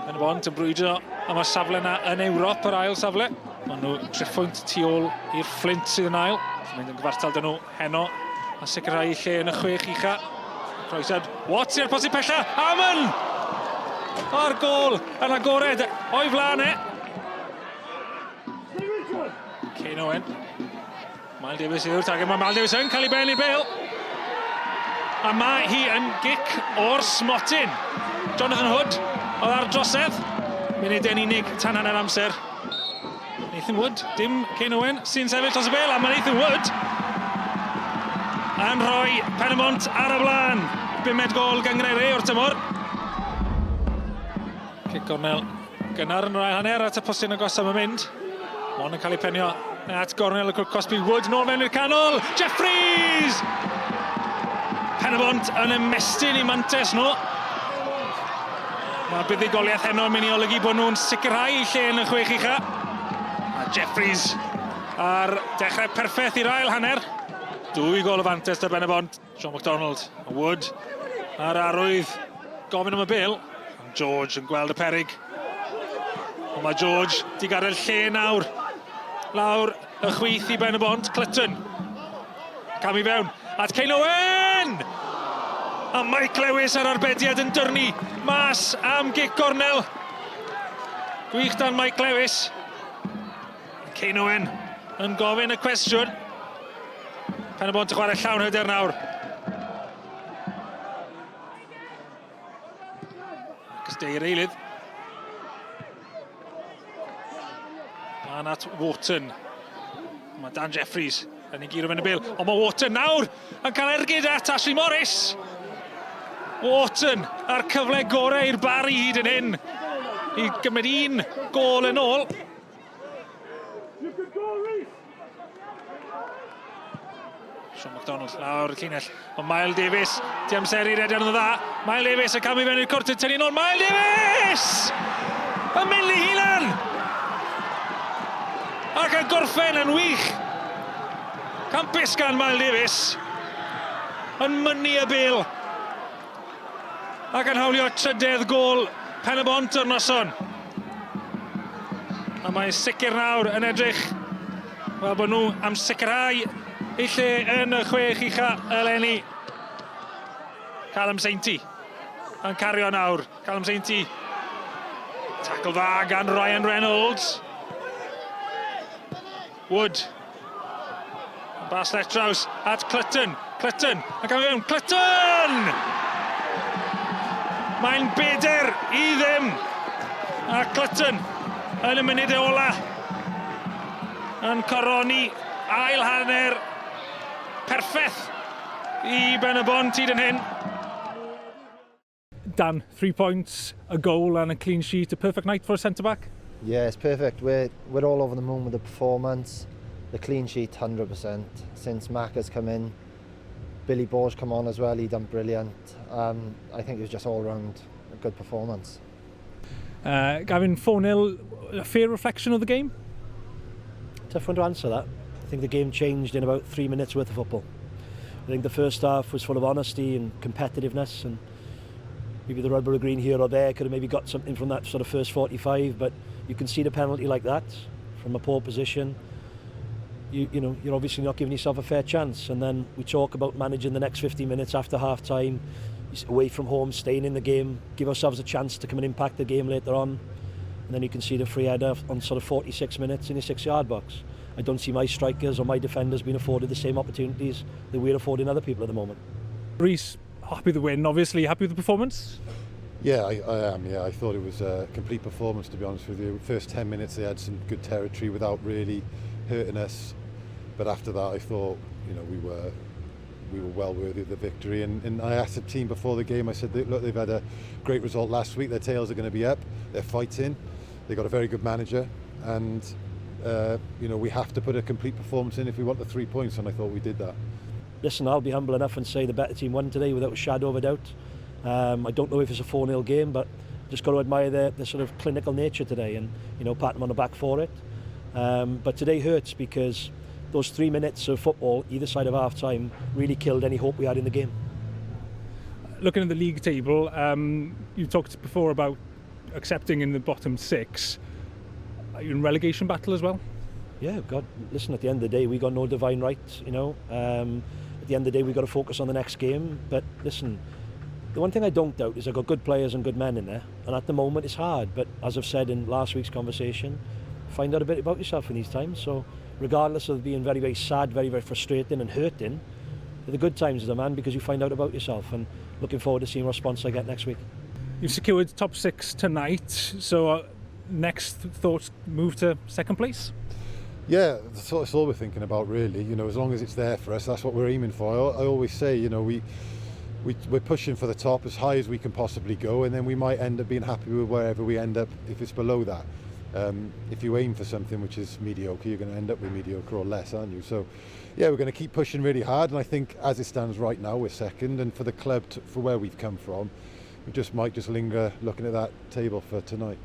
Pen-y-bont yn brwydro am y safle yna yn Ewrop, yr ail safle. Maen nhw triphwynt tu ôl i'r Flint sydd yn ail. Sy'n mynd yn gyfartal dyn nhw heno a sicrhau lle yn y 6 ucha. Croesad, Watts i'r posib pella, Amon! O'r gol yn agored o'i flaen e. Kane Owen. Mael Davies yw'r tag, mae Mael Davies yn cael ei ben i'r bêl. A mae hi yn gic o'r smotyn. Jonathan Hood oedd ar drosedd. Munud yn unig tan hanner amser. Nathan Wood, dim Kane Owen sy'n sefyll dros y bêl, a mae Nathan Wood yn rhoi Pen-y-bont ar y blaen. 5 gol gyngreiri o'r tymor. Cic gornel gynnar yn rhoi hanner at y postyn agosaf yn mynd. Mon yn cael ei penio at gornel y Cosby Wood, nôl mewn i'r canol. Jeffries! Pen-y-bont yn ymestyn i mantes nhw. Mae buddigoliaeth heno yn mynd i olygu bod nhw'n sicrhau eu lle yn y 6 ucha. A Jeffries ar dechrau perffaith i'r ail hanner. 2 gol o fantes dy Pen-y-bont. Sean MacDonald, a Wood ar arwydd gofyn am y bil. George yn gweld y peryg. Ond mae George di gadael lle nawr. Lawr y chwith i Pen-y-bont, Clutton. Cam i fewn at Kane Owen! A Mike Lewis ar arbediad yn dyrnu mas am gic gornel. Gwych dan Mike Lewis. Kane Owen yn gofyn y cwestiwn. Pen-y-bont yn chwarae llawn hyder nawr. Cysdeir eilydd. A nat Wharton. Mae Dan Jeffries yn ei giro fe'n y bil. Ond mae Wharton nawr yn cael ergyd at Ashley Morris. Wharton ar cyfle gorau i'r Barri hyd yn hyn. I gymryd 1 gol yn ôl. Sean MacDonald lawr y llinell. Ond Mael Davies, ti amseru rediad yn dda. Mael Davies yn camu fewn i'r cwrt yn tynnu nôl. Mael Davies! Yn mynd i hunan! Ac yn gorffen yn wych. Campus gan Mael Davies. Yn mynnu y bil. Ac yn hawlio 3 gol Pen-y-bont o'r noson. A mae'n sicr nawr yn edrych fel bod nhw am sicrhau eu lle yn y 6 ucha eleni. Callum Sainty yn cario nawr. Callum Sainty. Tackle dda gan Ryan Reynolds. Wood. Bas left draws at Clutton. Clutton. Ac am fewn. Clutton! Mae'n 4 i ddim. A Clutton yn y munud ola yn coroni ail hanner perffaith i Pen-y-bont hyd yn hyn. Dan, 3 points, a goal and a clean sheet, a perfect night for a centre-back? Yeah, it's perfect. We're all over the moon with the performance. The clean sheet, 100%. Since Mac has come in, Billy Bosch come on as well, he done brilliant. I think it was just all round a good performance. Gavin, 4-0, a fair reflection of the game? Tough one to answer that. I think the game changed in about 3 minutes worth of football. I think the first half was full of honesty and competitiveness, and maybe the rubber green here or there could have maybe got something from that sort of first 45, but you can see the penalty like that from a poor position. You know, you're obviously not giving yourself a fair chance. And then we talk about managing the next 50 minutes after half time, away from home, staying in the game, give ourselves a chance to come and impact the game later on. And then you can see the free header on sort of 46 minutes in your 6-yard box. I don't see my strikers or my defenders being afforded the same opportunities that we're affording other people at the moment. Reece, happy with the win, obviously. Happy with the performance? Yeah, I am. Yeah, I thought it was a complete performance, to be honest with you. First 10 minutes they had some good territory without really hurting us. But after that, I thought, you know, we were well worthy of the victory. And I asked the team before the game, I said, look, they've had a great result last week. Their tails are going to be up. They're fighting. They've got a very good manager. And, you know, we have to put a complete performance in if we want the 3 points. And I thought we did that. Listen, I'll be humble enough and say the better team won today without a shadow of a doubt. I don't know if it's a 4-0 game, but just got to admire their sort of clinical nature today and, you know, pat them on the back for it. But today hurts because those 3 minutes of football, either side of half-time, really killed any hope we had in the game. Looking at the league table, you talked before about accepting in the bottom 6. Are you in relegation battle as well? Yeah, God, listen, at the end of the day, we got no divine right, you know. At the end of the day, we got to focus on the next game. But listen, the one thing I don't doubt is I've got good players and good men in there. And at the moment, it's hard. But as I've said in last week's conversation, find out a bit about yourself in these times. So regardless of being very, very sad, very, very frustrating and hurting, they're the good times as a man because you find out about yourself. And looking forward to seeing what response I get next week. You've secured top 6 tonight. So next thoughts, move to second place? Yeah, that's all we're thinking about really. You know, as long as it's there for us, that's what we're aiming for. I always say, you know, we're pushing for the top as high as we can possibly go, and then we might end up being happy with wherever we end up if it's below that. If you aim for something which is mediocre, you're going to end up with mediocre or less, aren't you? So, yeah, we're going to keep pushing really hard, and I think as it stands right now, we're second, and for the club, for where we've come from, we might just linger looking at that table for tonight.